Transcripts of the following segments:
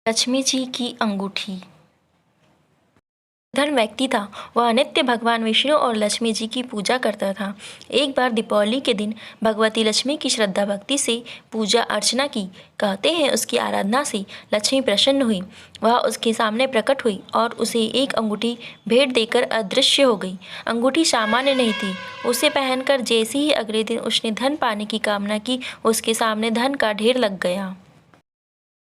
लक्ष्मी जी की अंगूठी। धन व्यक्ति था। वह नित्य भगवान विष्णु और लक्ष्मी जी की पूजा करता था। एक बार दीपावली के दिन भगवती लक्ष्मी की श्रद्धा भक्ति से पूजा अर्चना की। कहते हैं उसकी आराधना से लक्ष्मी प्रसन्न हुई। वह उसके सामने प्रकट हुई और उसे एक अंगूठी भेंट देकर अदृश्य हो गई। अंगूठी सामान्य नहीं थी। उसे पहनकर जैसे ही अगले दिन उसने धन पाने की कामना की, उसके सामने धन का ढेर लग गया।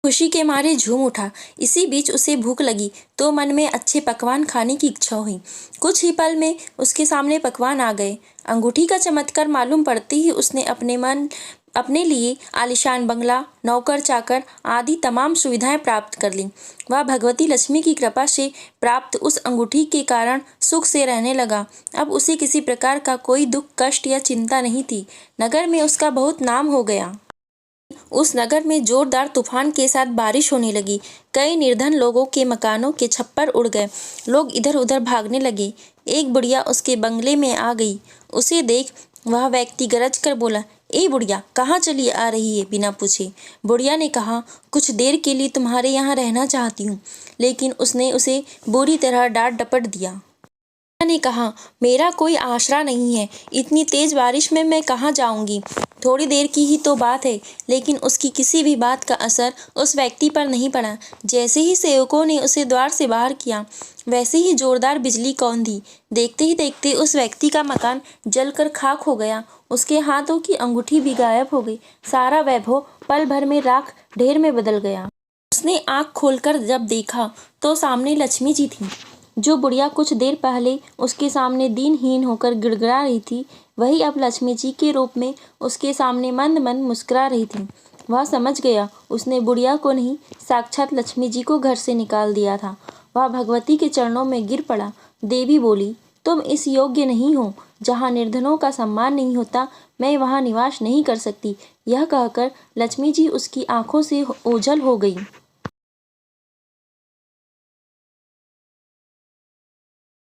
खुशी के मारे झूम उठा। इसी बीच उसे भूख लगी तो मन में अच्छे पकवान खाने की इच्छा हुई। कुछ ही पल में उसके सामने पकवान आ गए। अंगूठी का चमत्कार मालूम पड़ते ही उसने अपने लिए आलीशान बंगला, नौकर चाकर आदि तमाम सुविधाएं प्राप्त कर लीं। वह भगवती लक्ष्मी की कृपा से प्राप्त उस अंगूठी के कारण सुख से रहने लगा। अब उसे किसी प्रकार का कोई दुख, कष्ट या चिंता नहीं थी। नगर में उसका बहुत नाम हो गया। उस नगर में जोरदार तूफान के साथ बारिश होने लगी। कई निर्धन लोगों के मकानों के छप्पर उड़ गए। लोग इधर उधर भागने लगे। एक बुढ़िया उसके बंगले में आ गई। उसे देख वह व्यक्ति गरज कर बोला, ए बुढ़िया, कहाँ चली आ रही है बिना पूछे। बुढ़िया ने कहा, कुछ देर के लिए तुम्हारे यहाँ रहना चाहती हूँ। लेकिन उसने उसे बुरी तरह डांट डपट दिया। ने कहा, मेरा कोई आसरा नहीं है। इतनी तेज बारिश में मैं कहाँ जाऊंगी। थोड़ी देर की ही तो बात है। लेकिन उसकी किसी भी बात का असर उस व्यक्ति पर नहीं पड़ा। जैसे ही सेवकों ने उसे द्वार से बाहर किया, वैसे ही जोरदार बिजली कौंधी। देखते ही देखते उस व्यक्ति का मकान जलकर खाक हो गया। उसके हाथों की अंगूठी भी गायब हो गई। सारा वैभव पल भर में राख ढेर में बदल गया। उसने आँख खोलकर जब देखा तो सामने लक्ष्मी जी थी। जो बुढ़िया कुछ देर पहले उसके सामने दीनहीन होकर गिड़गिड़ा रही थी, वही अब लक्ष्मी जी के रूप में उसके सामने मंद मंद मुस्कुरा रही थी। वह समझ गया उसने बुढ़िया को नहीं, साक्षात लक्ष्मी जी को घर से निकाल दिया था। वह भगवती के चरणों में गिर पड़ा। देवी बोली, तुम इस योग्य नहीं हो। जहाँ निर्धनों का सम्मान नहीं होता, मैं वहाँ निवास नहीं कर सकती। यह कहकर लक्ष्मी जी उसकी आंखों से ओझल हो गई।